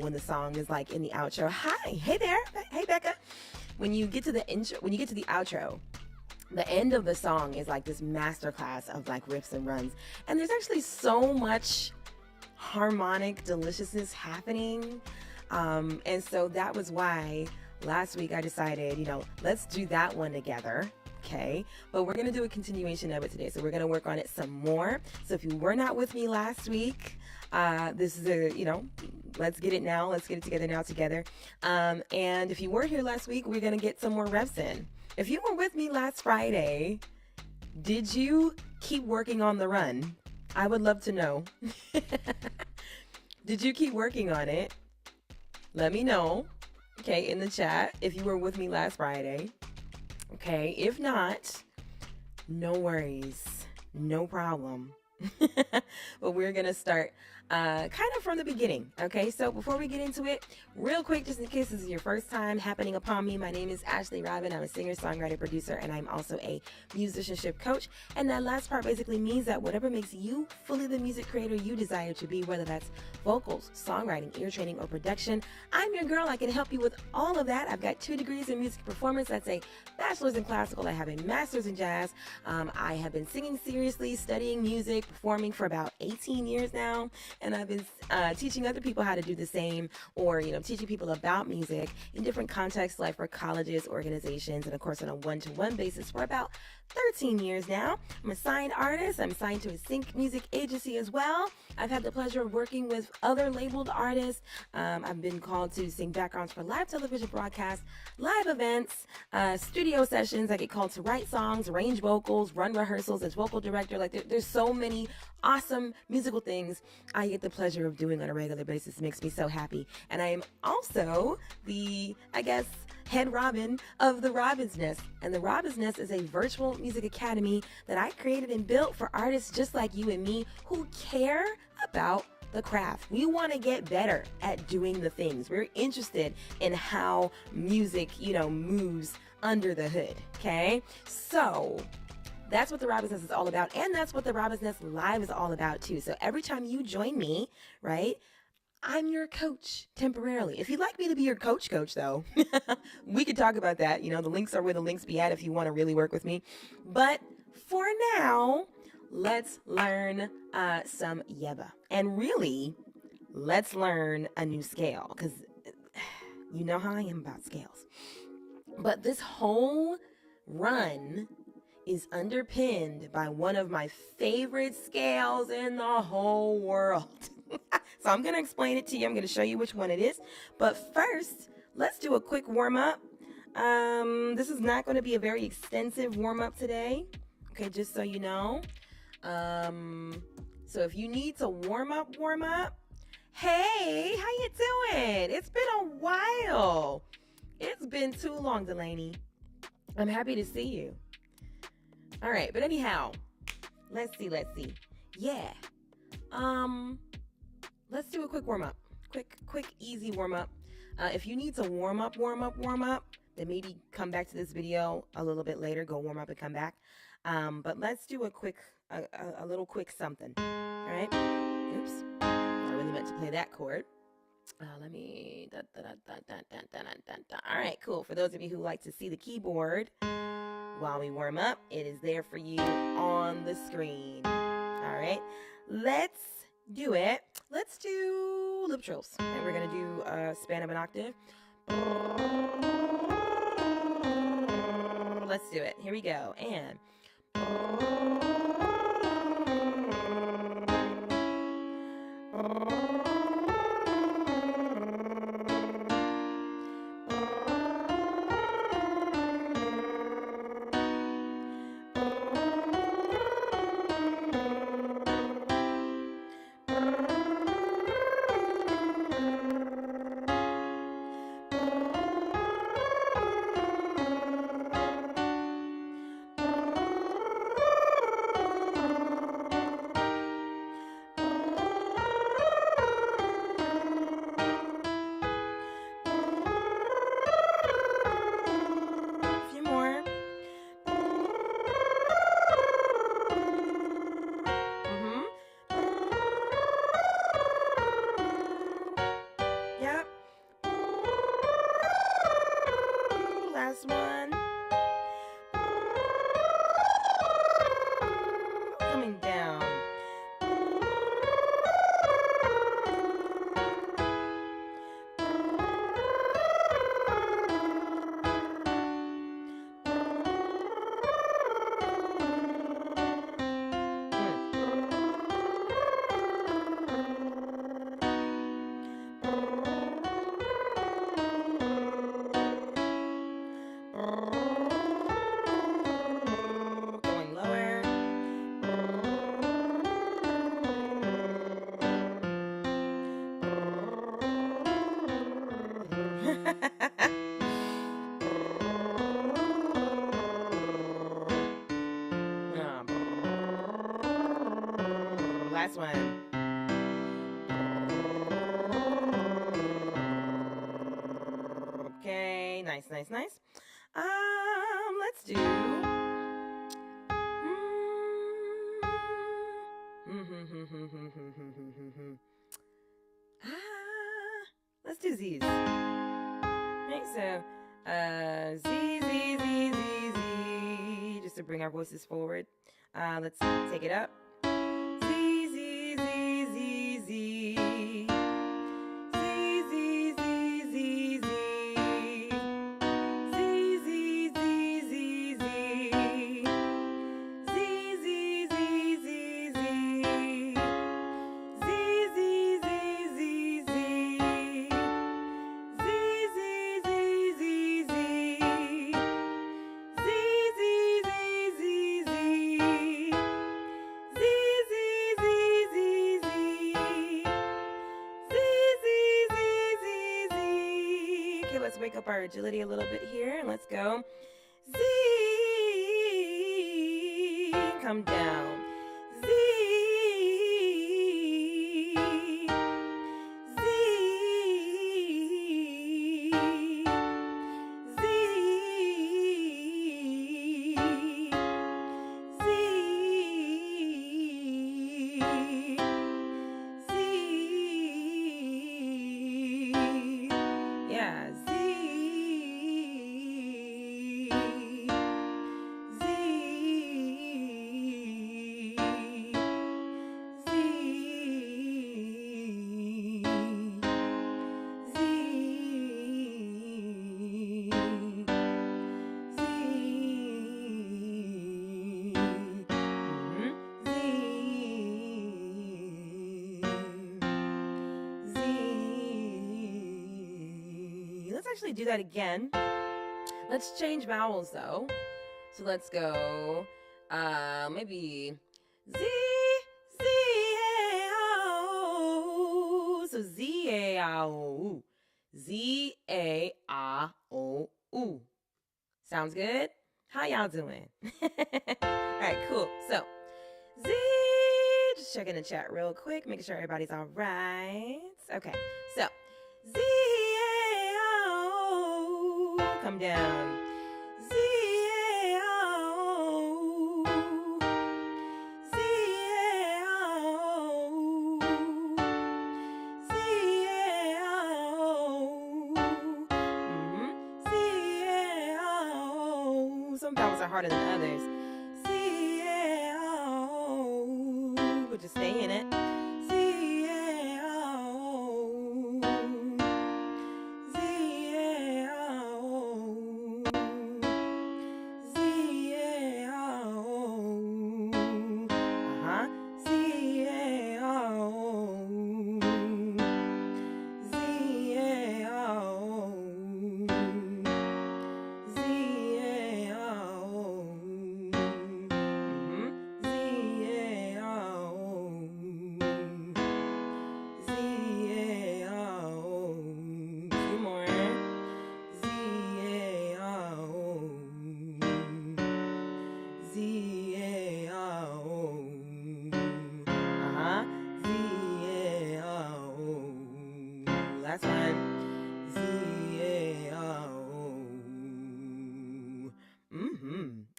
when the song is like in the outro. Hi, hey there, hey Becca. When you get to the intro, when you get to the outro, the end of the song is like this masterclass of like riffs and runs, and there's actually so much harmonic deliciousness happening, and so that was why last week I decided, let's do that one together. Okay, but we're going to do a continuation of it today. So we're going to work on it some more. So if you were not with me last week, this is let's get it now. Let's get it together now together. And if you were here last week, we're going to get some more reps in. If you were with me last Friday, did you keep working on the run? I would love to know. Did you keep working on it? Let me know, okay, in the chat if you were with me last Friday. Okay, if not, no worries, no problem. But we're going to start kind of from the beginning. Okay, so before we get into it, real quick, just in case this is your first time happening upon me, my name is Ashley Robin. I'm a singer, songwriter, producer, and I'm also a musicianship coach. And that last part basically means that whatever makes you fully the music creator you desire to be, whether that's vocals, songwriting, ear training, or production, I'm your girl. I can help you with all of that. I've got 2 degrees in music performance. That's a bachelor's in classical. I have a master's in jazz. I have been singing seriously, studying music, performing for about 18 years now. And I've been teaching other people how to do the same, or, teaching people about music in different contexts, like for colleges, organizations, and of course on a one-to-one basis for about 13 years now. I'm a signed artist. I'm signed to a sync music agency as well. I've had the pleasure of working with other labeled artists. I've been called to sing backgrounds for live television broadcasts, live events, studio sessions. I get called to write songs, arrange vocals, run rehearsals as vocal director. Like there's so many awesome musical things I get the pleasure of doing on a regular basis. It makes me so happy. And I am also the, head Robin of the Robin's Nest. And the Robin's Nest is a virtual music academy that I created and built for artists just like you and me who care about the craft. We want to get better at doing the things. We're interested in how music, moves under the hood. Okay. So that's what the Robin's Nest is all about. And that's what the Robin's Nest Live is all about too. So every time you join me, right, I'm your coach temporarily. If you'd like me to be your coach though, we could talk about that. The links are where the links be at if you want to really work with me. But for now, let's learn some Yebba. And really, let's learn a new scale, because you know how I am about scales. But this whole run is underpinned by one of my favorite scales in the whole world. So I'm going to explain it to you. I'm going to show you which one it is. But first, let's do a quick warm-up. This is not going to be a very extensive warm-up today. Okay, just so you know. So if you need to warm up, hey, how you doing? It's been a while. It's been too long, Delaney. I'm happy to see you. All right, but anyhow, let's see. Yeah. Let's do a quick warm up. Quick, easy warm up. If you need to warm up, then maybe come back to this video a little bit later. Go warm up and come back. But let's do a little quick something. All right. Oops. I really meant to play that chord. Let me. All right, cool. For those of you who like to see the keyboard while we warm up, it is there for you on the screen. All right. Let's do it. Let's do lip trills. And we're going to do a span of an octave. Let's do it. Here we go. And last one. Coming down. Going lower. Last one. Okay, nice. Let's do. Let's do Z's. Okay, so Z, Z, Z, Z, Z, just to bring our voices forward. Let's take it up. Z, Z, Z, Z, Z. Let's wake up our agility a little bit here, and let's go. Z, come down. Z, Z, Z, yeah, Z. Let's actually do that again. Let's change vowels though. So let's go maybe Z, Z, A, O. So Z, A, O, Z, A, O, U. Sounds good? How y'all doing? All right, cool. So Z, just checking the chat real quick, making sure everybody's all right. Okay, so Z, come down. Z, A, O. Z, A, O. Z, A, O. Z, A, O. Some vowels are harder than others. Z, A, O. But just stay in it. Z, A, O. Z, A, O. Z, A, O. Z, A, O. Z, A, O. Z, A, O. Z, A, O. Z, A, O. Two more. Z, A, O. Z, A, O. Z, A, O. Last one. Z, A, O.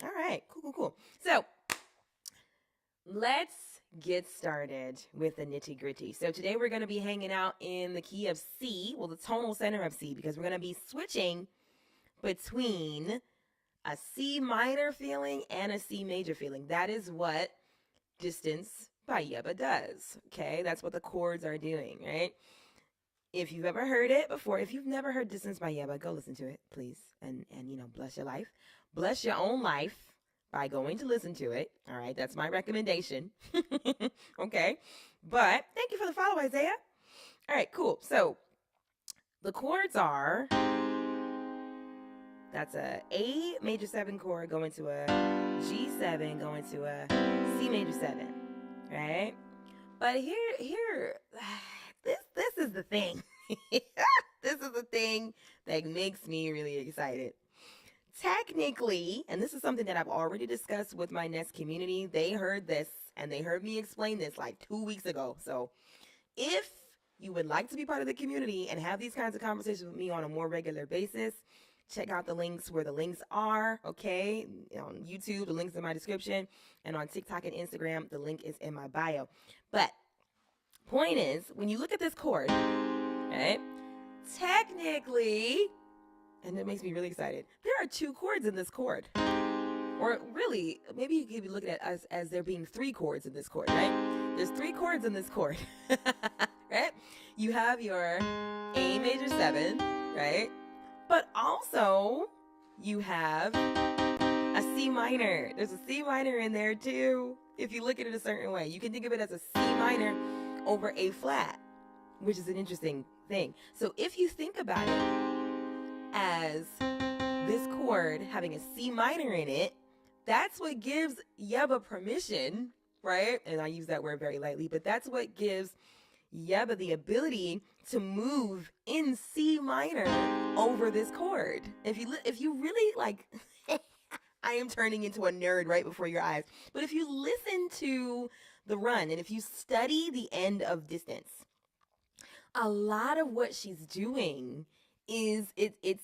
All right, cool. So let's get started with the nitty gritty. So today we're going to be hanging out in the key of C, well, the tonal center of C, because we're going to be switching between a C minor feeling and a C major feeling. That is what Distance by Yebba does. Okay, that's what the chords are doing, right? If you've ever heard it before, if you've never heard Distance by Yebba, go listen to it, please. And you know, bless your life. Bless your own life by going to listen to it. All right, that's my recommendation. Okay, but thank you for the follow, Isaiah. All right, cool. So the chords are, that's a A major 7 chord going to a G7 going to a C major 7, right? But this is the thing. This is the thing that makes me really excited. Technically, and this is something that I've already discussed with my Nest community, they heard this and they heard me explain this like 2 weeks ago. So if you would like to be part of the community and have these kinds of conversations with me on a more regular basis, check out the links where the links are, okay? On YouTube, the link's in my description, and on TikTok and Instagram, the link is in my bio. But point is, when you look at this chord, right, technically, and it makes me really excited, there are 2 chords in this chord. Or really, maybe you could be looking at us as there being 3 chords in this chord, right? There's 3 chords in this chord, right? You have your A major 7, right? But also, you have a C minor. There's a C minor in there too. If you look at it a certain way, you can think of it as a C minor over A flat, which is an interesting thing. So if you think about it as this chord having a C minor in it, that's what gives Yebba permission, right? And I use that word very lightly, but that's what gives Yebba the ability to move in C minor over this chord. If you really like, I am turning into a nerd right before your eyes. But if you listen to the run and if you study the end of Distance, a lot of what she's doing is it's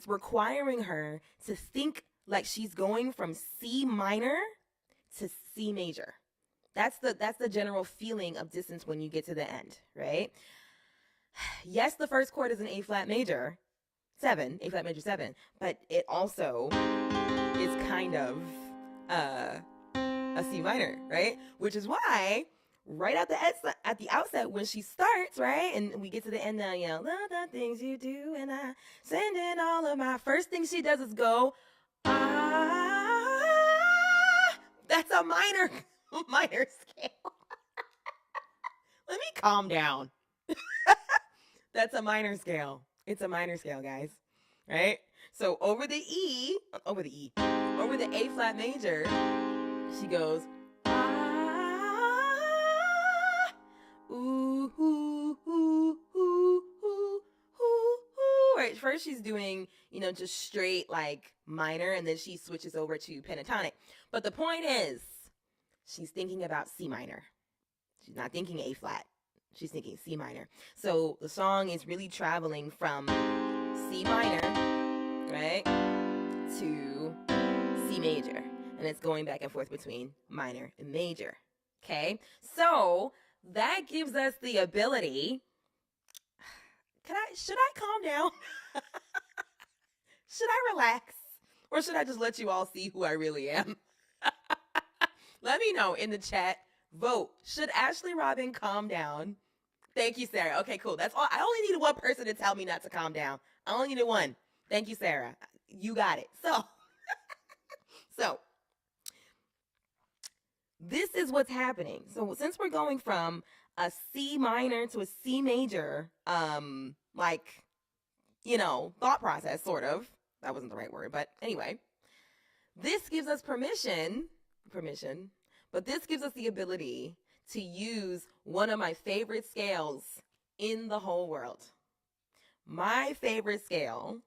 requiring her to think like she's going from C minor to C major. That's the general feeling of Distance when you get to the end, right? Yes, the first chord is an A flat major 7, A flat major 7, but it also is kind of a C minor, right? Which is why right at the outset when she starts, right, and we get to the end now, you know, love the things you do, and I send in all of my. First thing she does is go, ah. That's a minor scale. Let me calm down. That's a minor scale. It's a minor scale, guys. Right? So over the A flat major, she goes, ah, ooh, ooh, ooh, ooh, ooh, ooh. Right? First she's doing, you know, just straight like minor, and then she switches over to pentatonic. But the point is, she's thinking about C minor. She's not thinking A flat. She's thinking C minor. So the song is really traveling from C minor, right, to C major. And it's going back and forth between minor and major. Okay? So that gives us the ability. Should I calm down? Should I relax? Or should I just let you all see who I really am? Let me know in the chat. Vote. Should Ashley Robin calm down? Thank you, Sarah. Okay, cool. That's all. I only needed one person to tell me not to calm down. I only needed one. Thank you, Sarah. You got it. So this is what's happening. So since we're going from a C minor to a C major, like, you know, thought process, sort of. That wasn't the right word, but anyway. This gives us permission, but this gives us the ability to use one of my favorite scales in the whole world. My favorite scale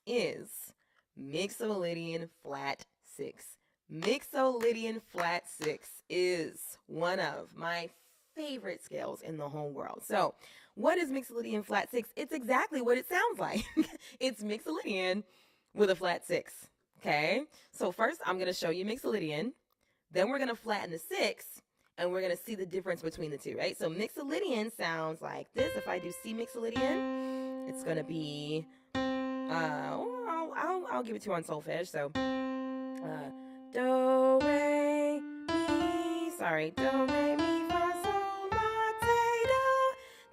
is Mixolydian flat 6. Mixolydian flat 6 is one of my favorite scales in the whole world. So what is Mixolydian flat 6? It's exactly what it sounds like. It's Mixolydian with a flat 6. Okay, so first I'm going to show you Mixolydian, then we're going to flatten the 6, and we're going to see the difference between the two, right? So Mixolydian sounds like this. If I do C Mixolydian, it's going to be, I I'll give it to you on solfege. So do re mi, sorry, do re mi fa sol la te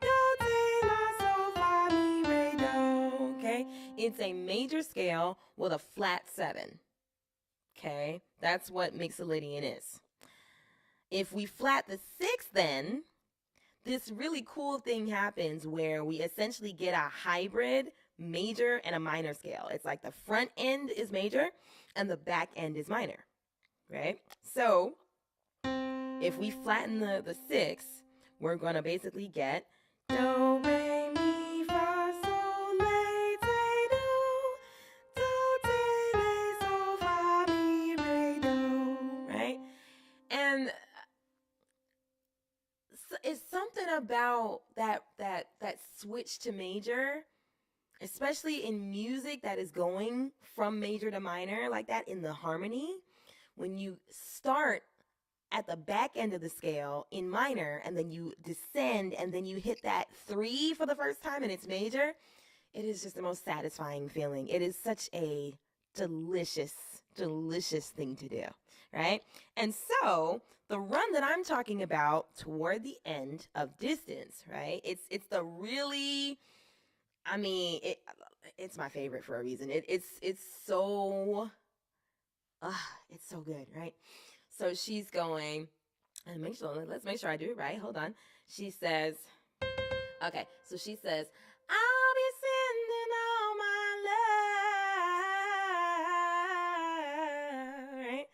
do te la sol fa mi re do. Okay, it's a major scale with a flat 7. Okay, that's what Mixolydian is. If we flat the 6, then this really cool thing happens where we essentially get a hybrid major and a minor scale. It's like the front end is major and the back end is minor, right? So if we flatten the 6, we're going to basically get do, re, mi, fa, sol, la, te, do, te, la, sol, fa, mi, re, do, right? And it's something about that switch to major, especially in music that is going from major to minor like that in the harmony. When you start at the back end of the scale in minor and then you descend and then you hit that 3 for the first time and it's major, it is just the most satisfying feeling. It is such a delicious thing to do, right? And so the run that I'm talking about toward the end of Distance, right? It's the really, I mean, it's my favorite for a reason. It's so good, right? So she's going, and let's make sure I do it right. Hold on. She says, okay, so she says, I'll be sending all my love, right?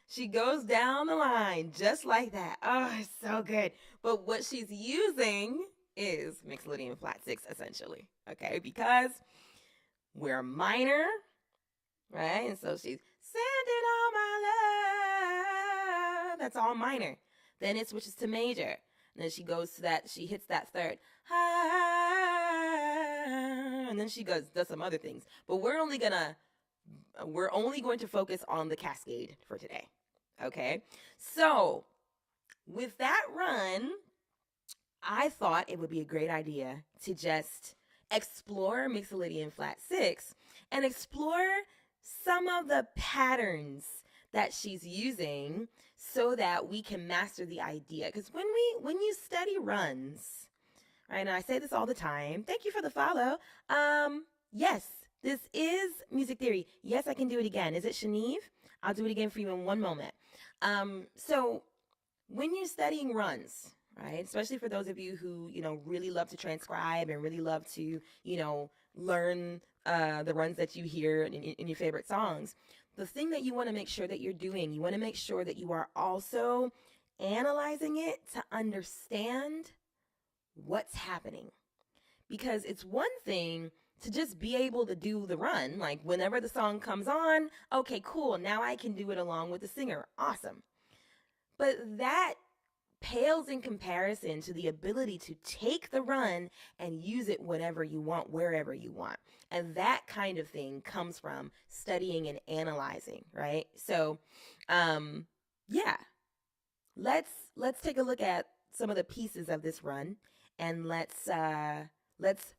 She goes down the line just like that. Oh, it's so good. But what she's using is Mixolydian flat 6, essentially, okay? Because we're minor, right? And so she's sending all my love. That's all minor. Then it switches to major. And then she goes to that, she hits that 3rd. And then she does some other things. But we're only going to focus on the cascade for today. Okay? So, with that run, I thought it would be a great idea to just explore Mixolydian flat 6 and explore some of the patterns that she's using so that we can master the idea. Because when you study runs, right, and I say this all the time, thank you for the follow. Yes, this is music theory. Yes, I can do it again. Is it Shanive? I'll do it again for you in one moment. So when you're studying runs, right, especially for those of you who, really love to transcribe and really love to, learn the runs that you hear in your favorite songs, the thing that you want to make sure that you're doing, you want to make sure that you are also analyzing it to understand what's happening. Because it's one thing to just be able to do the run, like whenever the song comes on, okay, cool, now I can do it along with the singer. Awesome. But that pales in comparison to the ability to take the run and use it whenever you want, wherever you want. And that kind of thing comes from studying and analyzing, right? So, yeah, let's take a look at some of the pieces of this run and let's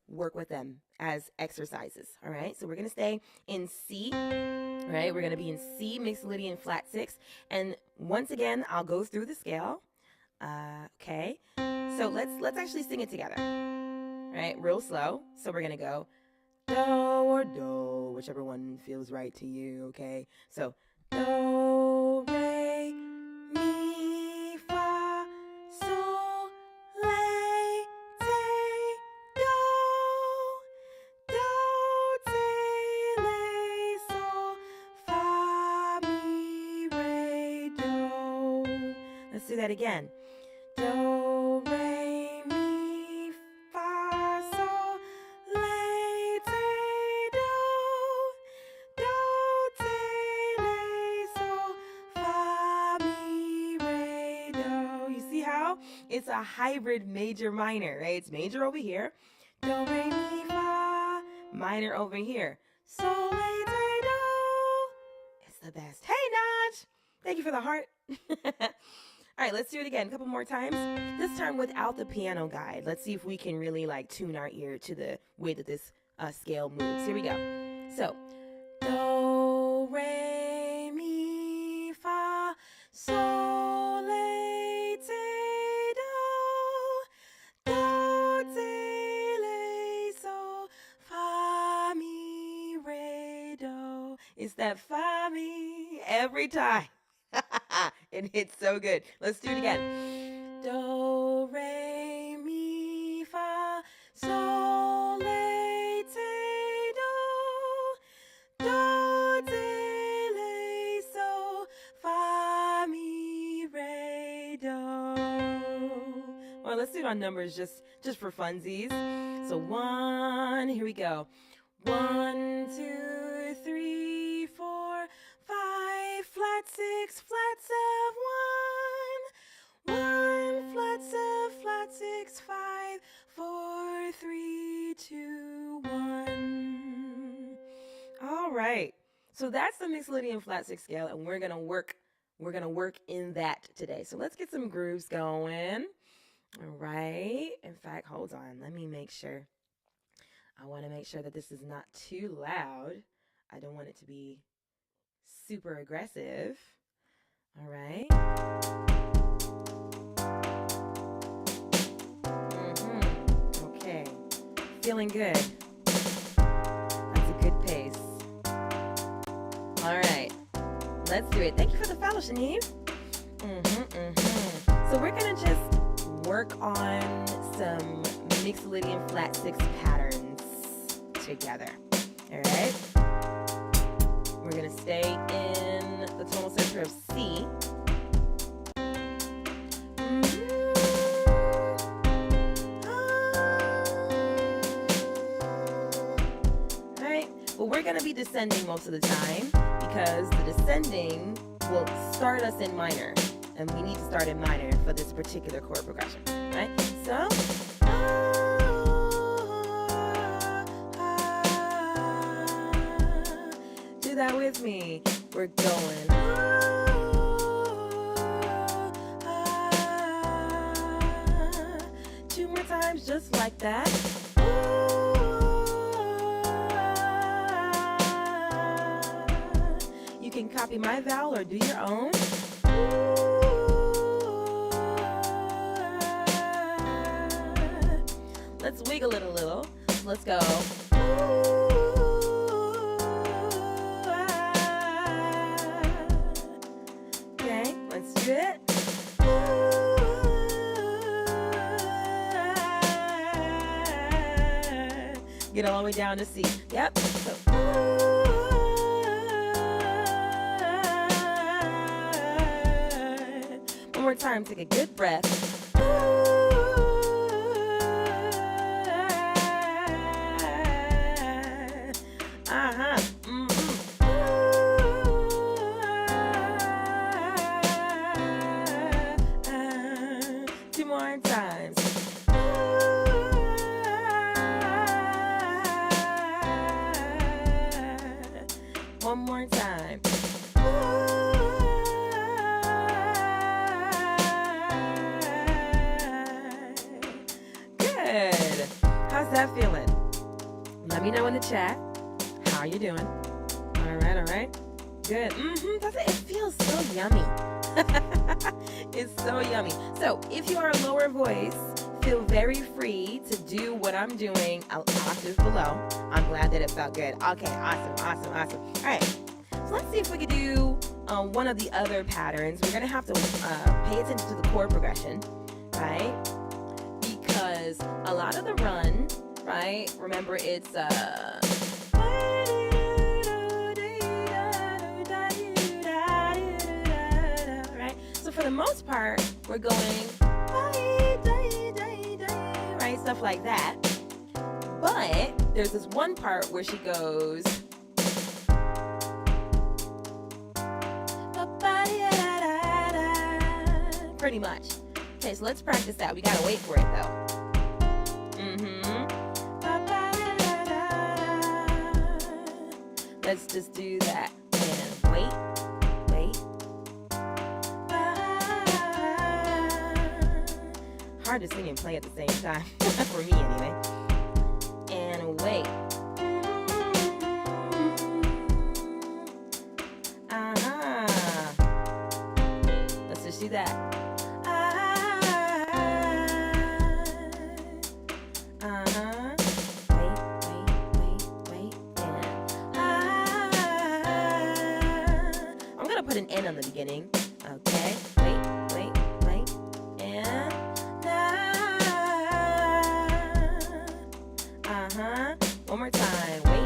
work with them as exercises. All right, so we're going to stay in C, right? We're going to be in C, Mixolydian flat 6. And once again, I'll go through the scale. Okay, so let's actually sing it together, right? Real slow. So we're gonna go do or do, whichever one feels right to you. Okay, so do, re, mi, fa, sol, la, te, do, te, la, sol, fa, mi, re, do. Let's do that again. Do, re, mi, fa, sol, la, te, do, te, la, sol, fa, mi, re, do. You see how? It's a hybrid major minor, right? It's major over here. Do, re, mi, fa, minor over here. Sol, la, te, do. It's the best. Hey, Naj! Thank you for the heart. All right, let's do it again a couple more times. This time without the piano guide. Let's see if we can really tune our ear to the way that this scale moves. Here we go. So, do, re, mi, fa, sol, la, ti, do, do, ti, la, sol, fa, mi, re, do. It's that fa, mi every time. It hits so good. Let's do it again. Do, re, mi, fa, sol, la, ti, do, do, ti, la, sol, fa, mi, re, do. Well, let's do it on numbers just for funsies. So 1, here we go. 1, 2, 3, 4, 5, flat 6, flat 7, 1, 1, flat 7, flat 6, 5, 4, 3, 2, 1. All right. So that's the Mixolydian flat 6 scale, and we're gonna work in that today. So let's get some grooves going. All right. In fact, hold on. Let me make sure. I want to make sure that this is not too loud. I don't want it to be super aggressive. All right. Okay. Feeling good. That's a good pace. All right. Let's do it. Thank you for the follow, Shanice. So we're going to just work on some Mixolydian flat 6 patterns together. All right. We're going to stay in the tonal center of C. All right. But we're going to be descending most of the time because the descending will start us in minor. And we need to start in minor for this particular chord progression. Right? So, do that with me. We're going. 2 more times, just like that. You can copy my vowel or do your own. Let's wiggle it a little. Let's go. Okay, let's do it. 'Get all the way down to C. Yep. So, one more time. Take a good breath. Two more times. One more time. Good. How's that feeling? Let me know in the chat. How are you doing? All right, all right. Good. Doesn't it feels so yummy? It's so yummy. So if you are a lower voice, feel very free to do what I'm doing an octave below. I'm glad that it felt good. Okay, awesome. All right, so let's see if we could do one of the other patterns. We're gonna have to pay attention to the chord progression, right? Because a lot of the run, right? Remember, it's right? So for the most part, we're going right, stuff like that. But there's this one part where she goes pretty much. Okay, so let's practice that. We gotta wait for it though. Let's just do that and wait. Hard to sing and play at the same time, for me anyway. And wait. that. Wait. I'm gonna put an N on the beginning. Okay. Wait. And one more time. Wait.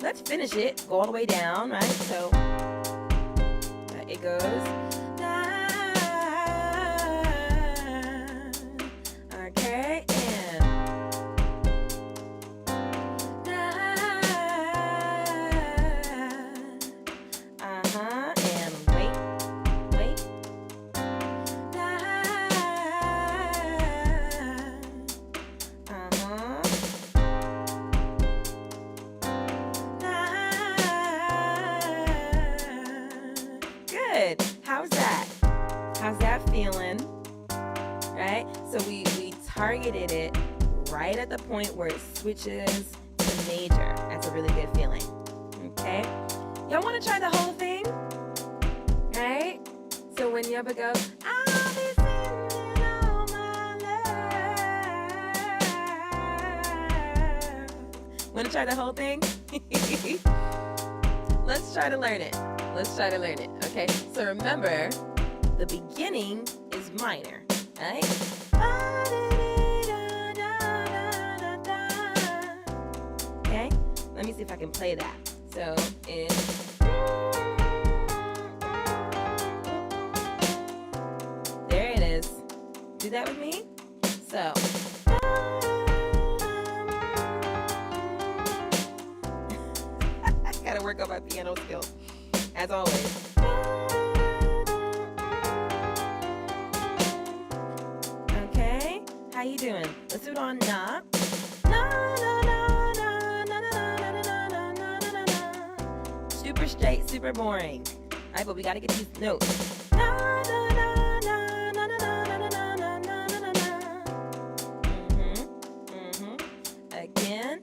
Let's finish it. Go all the way down, right? So it goes. Okay, and and wait. Good. How's that feeling? Right? So we targeted it right at the point where it switches to major. That's a really good feeling. Okay? Y'all want to try the whole thing? Right? So when Yebba goes, I'll be sending all my love. Want to try the whole thing? Let's try to learn it. Okay? So remember, the beginning is minor, right? Okay? Let me see if I can play that. So it's there it is. Do that with me. So I gotta work on my piano skills, as always. Okay, how you doing? Let's do it on na. Super straight, super boring. All right, but we gotta get these notes. Again.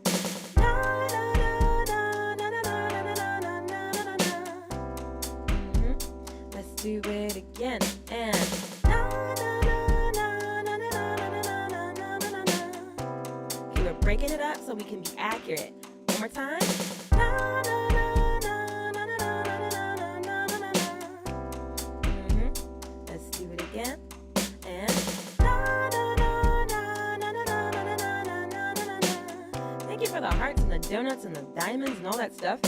Let's do it again. And okay, we're breaking it up so we can be accurate. One more time. Let's do it again. And thank you for the hearts and the donuts and the diamonds and all that stuff.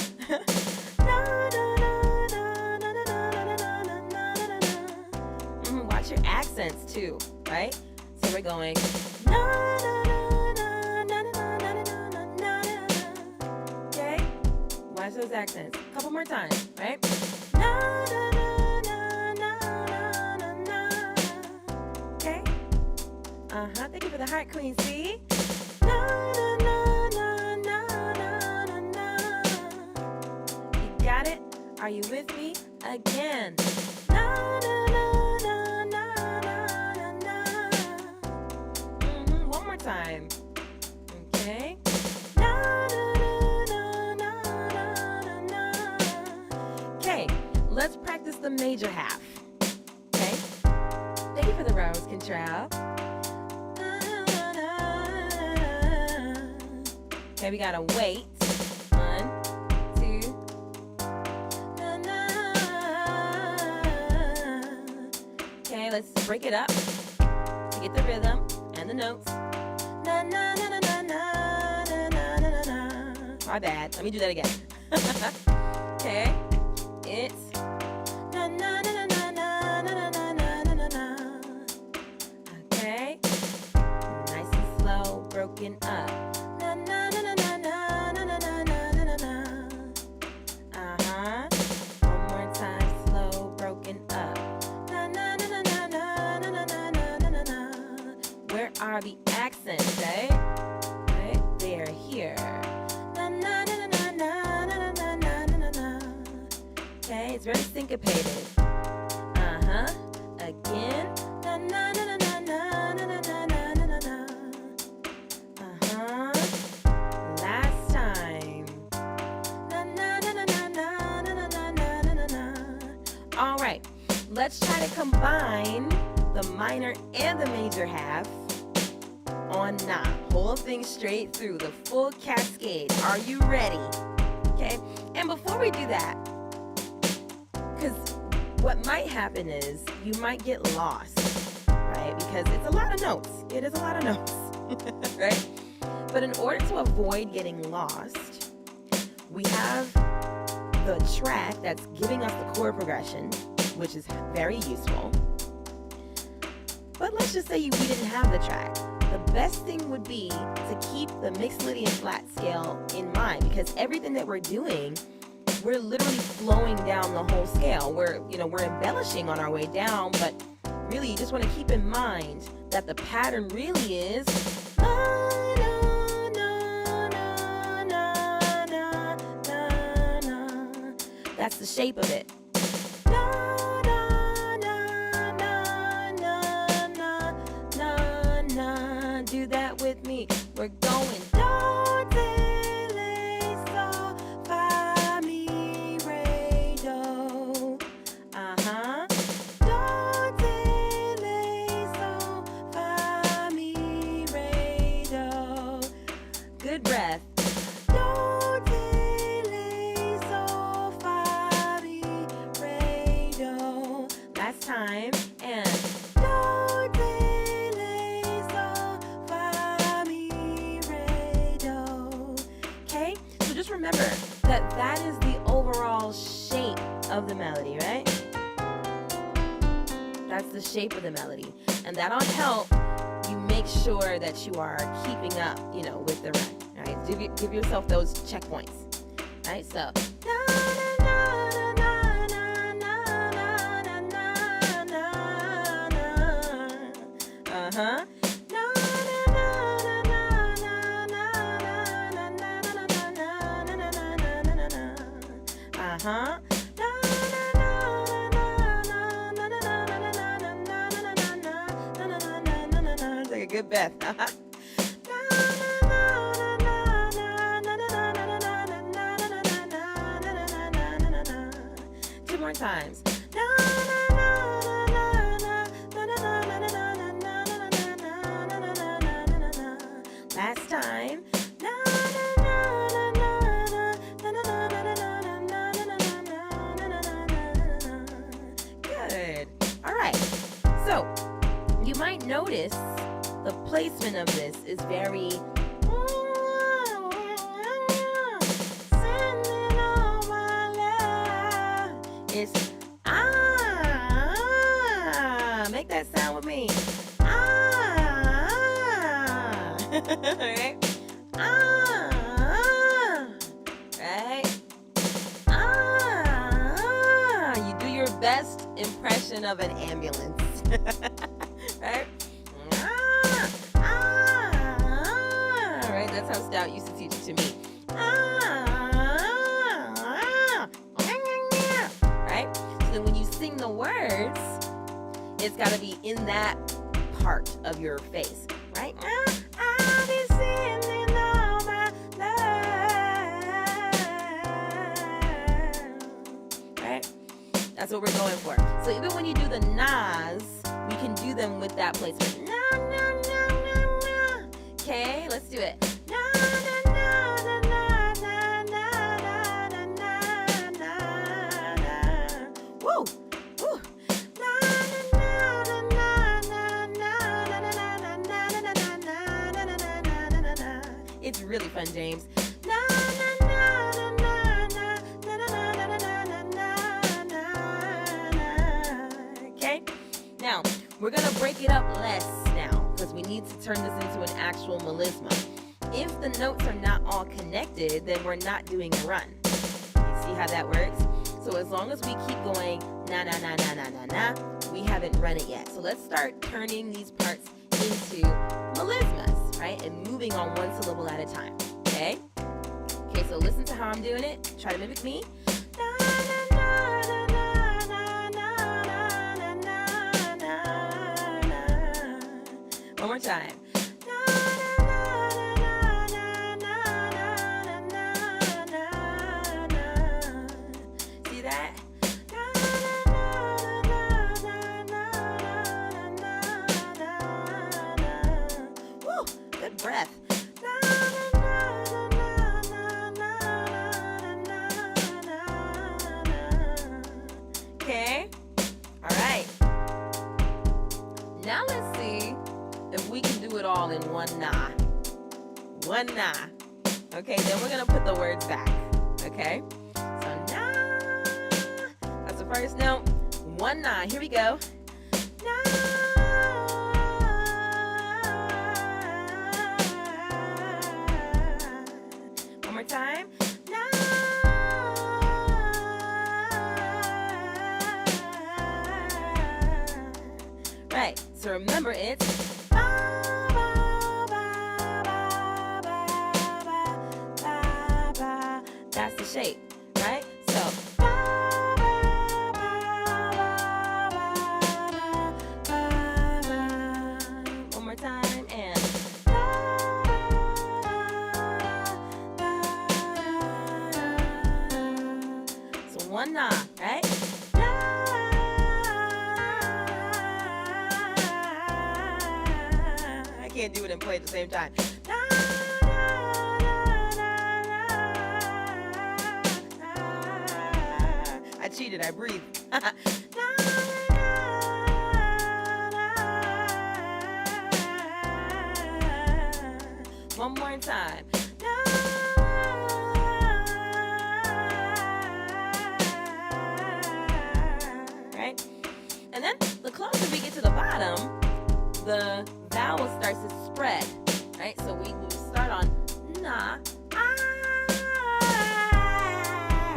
Watch your accents too, right? So we're going. Okay? Watch those accents. A couple more times, right? Okay? Thank you for the heart, Queen C. You got it? Are you with me? Again. One more time. Okay. Okay, let's practice the major half. Okay? Thank you for the rose control. Okay, we gotta wait. 1, 2. Okay, let's break it up to get the rhythm and the notes. My bad. Let me do that again. Okay, it's okay. Nice and slow, broken up. One more time, slow, broken up. Where are the accents, eh? Right? They are here. Okay, it's very syncopated. Again. Last time. let's try to combine the minor and the major half on na. Whole thing straight through, the full cascade. Are you ready? Okay, and before we do that, because what might happen is you might get lost, right? Because it's a lot of notes. It is a lot of notes, right? But in order to avoid getting lost, we have the track that's giving us the chord progression, which is very useful. But let's just say we didn't have the track. The best thing would be to keep the mixolydian flat scale in mind, because everything that we're doing, we're literally flowing down the whole scale. We're embellishing on our way down, but really you just want to keep in mind that the pattern really is na, na, na, na, na, na, na, na. That's the shape of it. Do that with me. We're going do, de, le, sol, fa, mi, re, do. Do, de, le, sol, fa, mi, re, do. Good breath. Do, de, le, sol, fa, mi, re, do. Last time. And do, de, just remember that that is the overall shape of the melody, right? That's the shape of the melody. And that'll help you make sure that you are keeping up, with the run, right? Give yourself those checkpoints, right? So, uh-huh. Uh-huh. Take a good breath. Two more times. Last time. So, you might notice the placement of this is very it's make that sound with me. Right? Right? You do your best impression of an ambulance. Right? Right? That's how Stout used to teach it to me. Right? So then when you sing the words, it's got to be in that part of your face. Right? I'll be singing all my love. Right? That's what we're going for. So even when you do the nas, we can do them with that placement. Na, na, na, na, na. Okay, let's do it. Na, na, na, na, na, na, na, na, na, na, na. Woo! Woo! Na, na, na, na, na, na, na, na, na, na, na, na, na, na, na, na, na. It's really fun, James. Na, na, na, na, na, na, na, na, na, na, na, na, na. Okay? Now, we're going to break it up less now because we need to turn this into an actual melisma. If the notes are not all connected, then we're not doing a run. You see how that works? So as long as we keep going na na na na na na na, we haven't run it yet. So let's start turning these parts into melismas, right? And moving on one syllable at a time, okay? Okay, so listen to how I'm doing it. Try to mimic me. One more time. See that? that breath. Okay? All right. Now let's see if we can do it all in one nah. One nah. Okay, then we're going to put the words back. Okay? So nah. That's the first note. One nah. Here we go. One more time. Right. So remember it's that's the shape, right? So one more time and so one nah, right? I can't do it and play at the same time. I cheated, I breathed. One more time. Right? And then the closer we get to the bottom, the vowel starts to spread. Right? So we start on nah.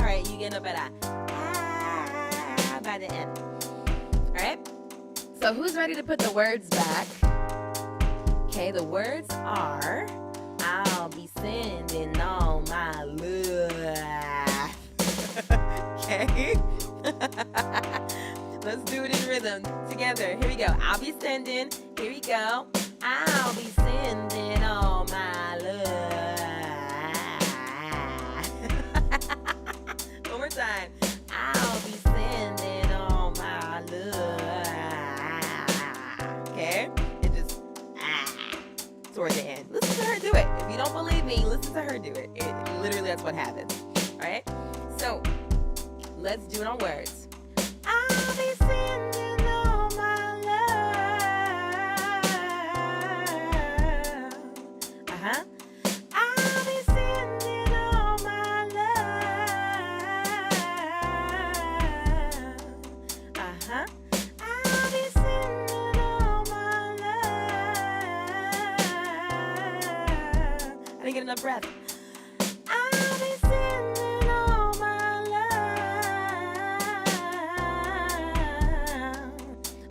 Right? You get up at a by the end. Alright? So who's ready to put the words back? Okay, the words are I'll be sending all my love. Okay? Let's do it in rhythm together. Here we go. I'll be sending. Here we go. I'll be sending all my love. One more time. I'll be sending all my love. Okay? And just toward the end. Listen to her do it. If you don't believe me, listen to her do it. Literally, that's what happens. Alright? So, let's do it on words. I'll be sending all my love. Uh-huh. I'll be sending all my love. Uh-huh. I'll be sending all my love. I didn't get enough breath. I'll be sending all my love.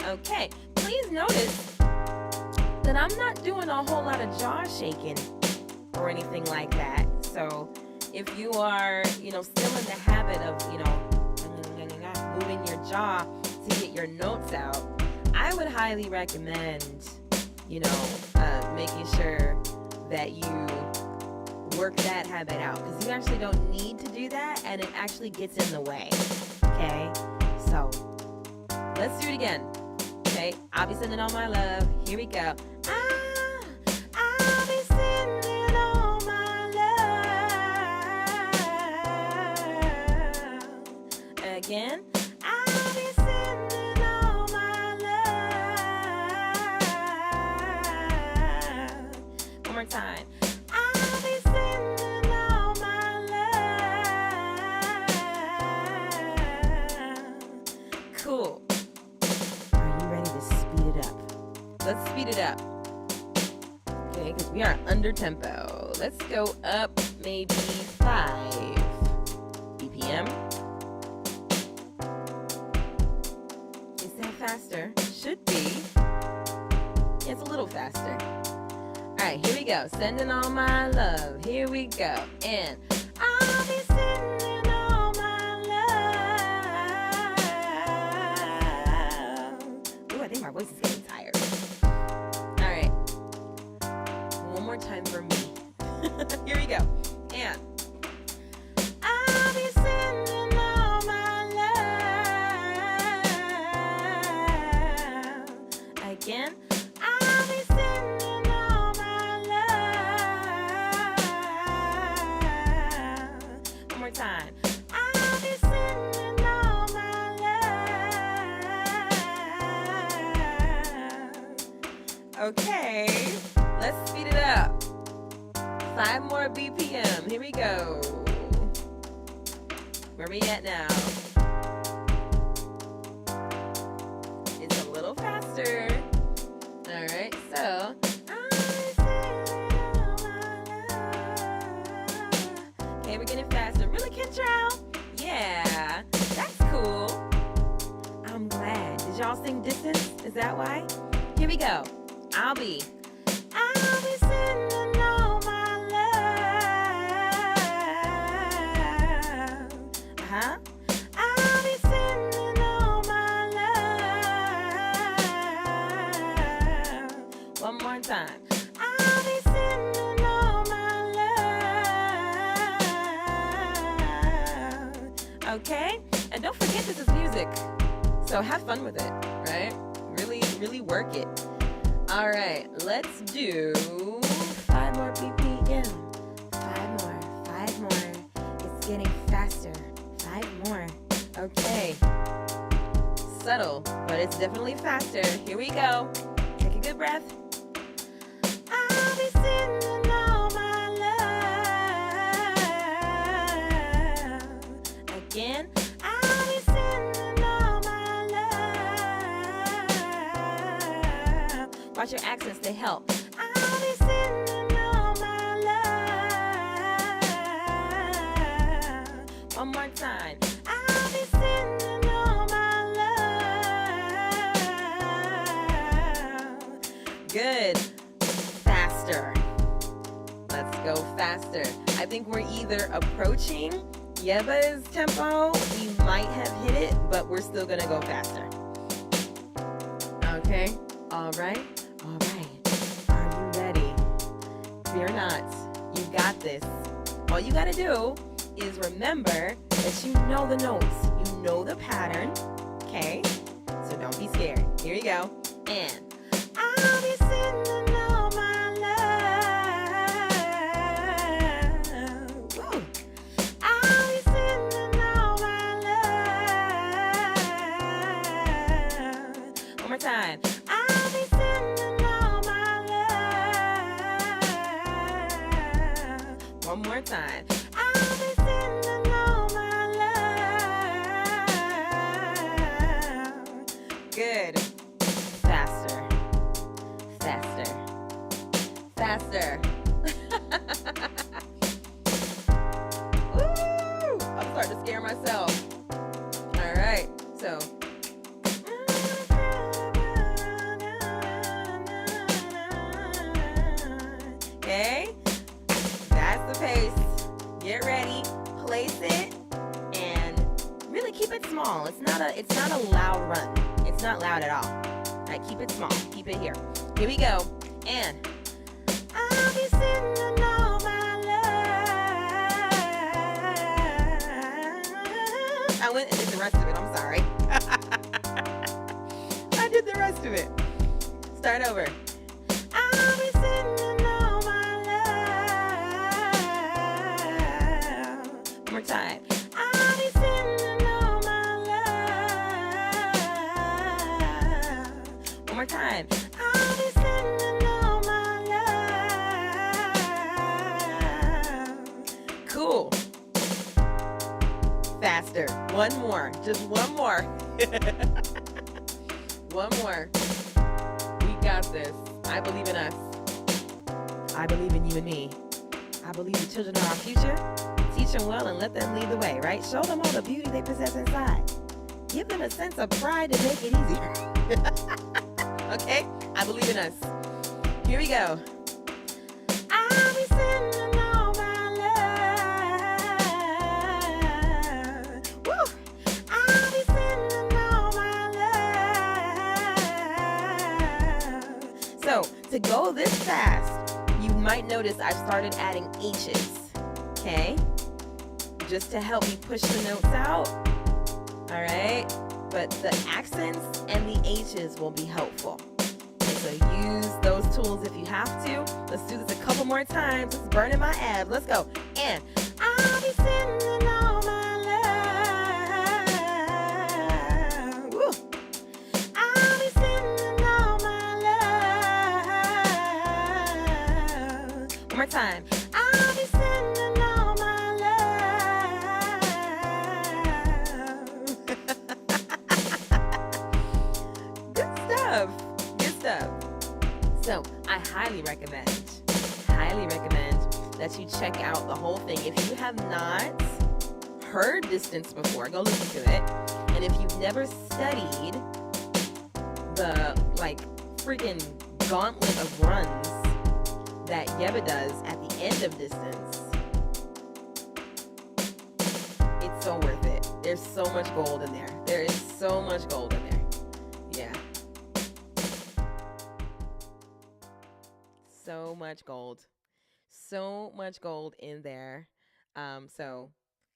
Okay, please notice that I'm not doing a whole lot of jaw shaking or anything like that. So if you are, still in the habit of, moving your jaw to get your notes out, I would highly recommend, making sure that you work that habit out, because you actually don't need to do that, and it actually gets in the way. Okay, so let's do it again. Okay, I'll be sending all my love. Here we go. I'll be sending all my love. Again. I'll be sending all my love. One more time. I'll be sending all my love. Cool. Are you ready to speed it up? Let's speed it up. Okay, because we are under tempo. Let's go up maybe 5 BPM. Is that faster? Should be. Yeah, it's a little faster. Alright, here we go. Sending all my love. Here we go. And I'll be sending all my love. Ooh, I think my voice is getting tired. Alright. One more time for me. Here we go. And I'll be sending all my love. Again. I'll be sending all my love. Okay, let's speed it up. 5 more BPM. Here we go. Where we at now? It's a little faster. All right, so. Okay, we're getting faster. Really, Kentrell? Yeah, that's cool. I'm glad. Did y'all sing Distance? Is that why? Here we go. I'll be sending all my love. I'll be sending all my love. One more time. I'll be sending all my love. Okay? And don't forget this is music. So have fun with it, right? Really, really work it. All right, let's do 5 more BPM. 5 more. It's getting faster. 5 more. Okay. Subtle, but it's definitely faster. Here we go. Take a good breath. I'll be sending all my love. Again. I'll be sending all my love. Watch your accents, they help. I'll be sending all my love. One more time. I'll be sending all my love. Good. Faster. Let's go faster. I think we're either approaching Yebba's tempo. We might have hit it, but we're still gonna go faster. Okay. All right. Are you ready? Fear not. You got this. All you gotta do is remember that you know the notes. You know the pattern. Okay? So don't be scared. Here you go. And I'll be sending all my love. Woo. I'll be sending all my love. One more time. I'll be sending all my love. One more time. I'll be sending all my love. Good. Faster. Woo! I'm starting to scare myself. All right. So. Okay. That's the pace. Get ready. Place it. And really keep it small. It's not a loud run. It's not loud at all. All right, keep it small. Keep it here. Here we go. And I'll be sending all my love. I went and did the rest of it. I'm sorry. I did the rest of it. Start over. I'll be sending all my love. One more time. I'll be sending all my love. One more time. I'll be sending all my love. Cool. Faster. One more. Just one more. One more. We got this. I believe in us. I believe in you and me. I believe the children are our future. Teach them well and let them lead the way, right? Show them all the beauty they possess inside. Give them a sense of pride to make it easier. Okay? I believe in us. Here we go. I'll be sending all my love. Woo! I'll be sending all my love. So, to go this fast, you might notice I've started adding H's. Okay? Just to help me push the notes out. All right? But the accents and the H's will be helpful. Okay, so use those tools if you have to. Let's do this a couple more times. It's burning my abs. Let's go. And I'll be sending all my love. Woo. I'll be sending all my One more time. I'll be sending all my love. Good stuff. Good stuff. So I highly recommend that you check out the whole thing. If you have not heard Distance before, go listen to it. And if you've never studied the freaking gauntlet of runs that Yebba does at the end of Distance, it's so worth it. There's so much gold in there. There is so much gold in there. Yeah. So much gold. So much gold in there. So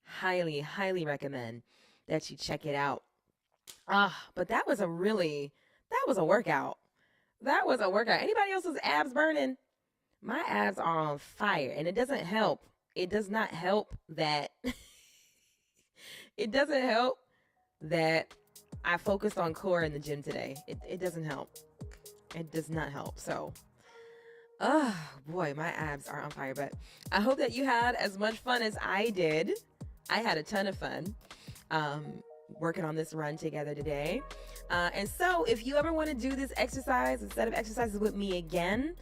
highly, highly recommend that you check it out. But that was a workout. That was a workout. Anybody else's abs burning? My abs are on fire, and it doesn't help. It does not help that it doesn't help that I focused on core in the gym today. It doesn't help. It does not help. So oh boy, my abs are on fire. But I hope that you had as much fun as I did. I had a ton of fun working on this run together today. And so if you ever want to do this exercise, instead of exercises with me again,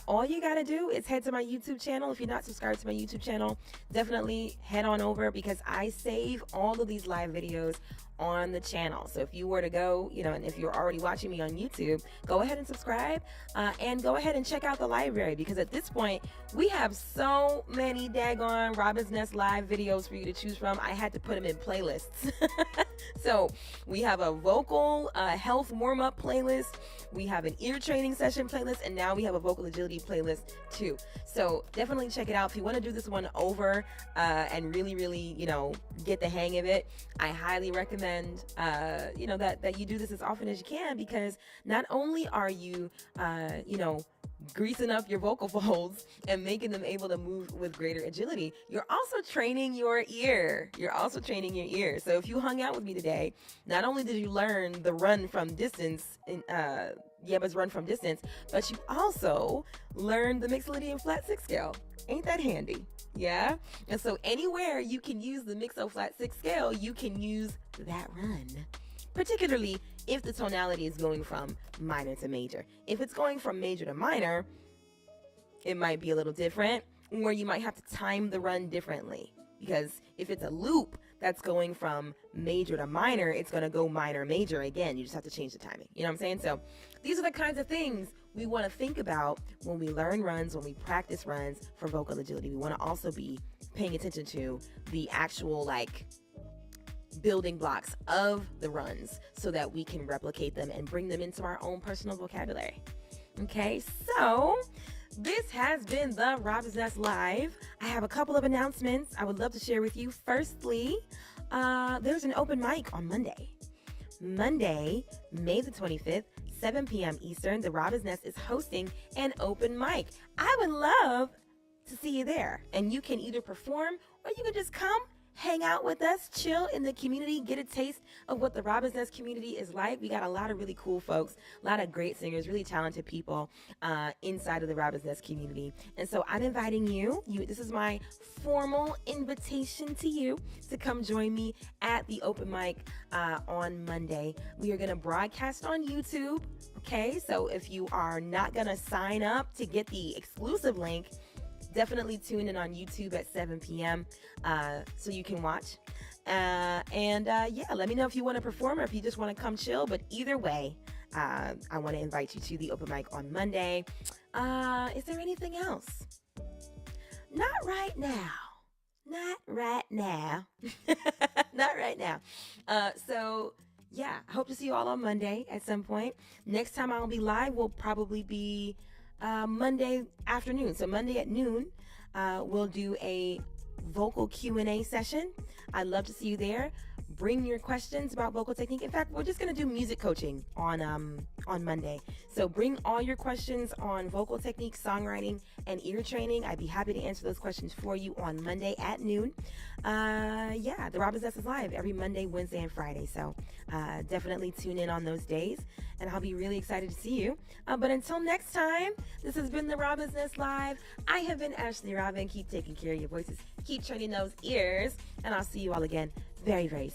all you got to do is head to my YouTube channel. If you're not subscribed to my YouTube channel, definitely head on over, because I save all of these live videos on the channel. So if you were to go, and if you're already watching me on YouTube, go ahead and subscribe and go ahead and check out the library, because at this point we have so many daggone Robin's Nest live videos for you to choose from. I had to put them in playlists. So we have a vocal health warm-up playlist, we have an ear training session playlist, and now we have a vocal agility playlist too. So definitely check it out. If you want to do this one over and really, really, get the hang of it, I highly recommend, that you do this as often as you can, because not only are you, greasing up your vocal folds and making them able to move with greater agility, you're also training your ear. So if you hung out with me today, not only did you learn the run from distance, Yebba's run from distance, but you also learned the Mixolydian flat 6 scale. Ain't that handy? Yeah. And so anywhere you can use the Mixo flat 6 scale, you can use that run. Particularly if the tonality is going from minor to major. If it's going from major to minor, it might be a little different, or you might have to time the run differently. Because if it's a loop that's going from major to minor, it's going to go minor, major again. You just have to change the timing. You know what I'm saying? So these are the kinds of things we want to think about when we learn runs, when we practice runs for vocal agility. We want to also be paying attention to the actual building blocks of the runs, so that we can replicate them and bring them into our own personal vocabulary. Okay, so this has been the Robin's Nest Live. I have a couple of announcements I would love to share with you. Firstly, there's an open mic on Monday, May the 25th, 7 p.m. Eastern. The Robin's Nest is hosting an open mic. I would love to see you there, and you can either perform or you can just come hang out with us, chill in the community, get a taste of what the Robin's Nest community is like. We got a lot of really cool folks, a lot of great singers, really talented people inside of the Robin's Nest community. And so I'm inviting you, this is my formal invitation to you to come join me at the open mic on Monday. We are going to broadcast on YouTube. Okay, so if you are not going to sign up to get the exclusive link, definitely tune in on YouTube at 7 p.m. So you can watch. Let me know if you want to perform or if you just want to come chill. But either way, I want to invite you to the open mic on Monday. Is there anything else? Not right now. I hope to see you all on Monday at some point. Next time I'll be live will probably be Monday afternoon. So Monday at noon, we'll do a vocal Q&A session. I'd love to see you there. bring your questions about vocal technique. In fact, we're just going to do music coaching on Monday. So bring all your questions on vocal technique, songwriting, and ear training. I'd be happy to answer those questions for you on Monday at noon. Yeah, the Robin's Nest is live every Monday, Wednesday, and Friday. So definitely tune in on those days, and I'll be really excited to see you. But until next time, this has been the Robin's Nest Live. I have been Ashley Robin. Keep taking care of your voices. Keep training those ears, and I'll see you all again very, very soon.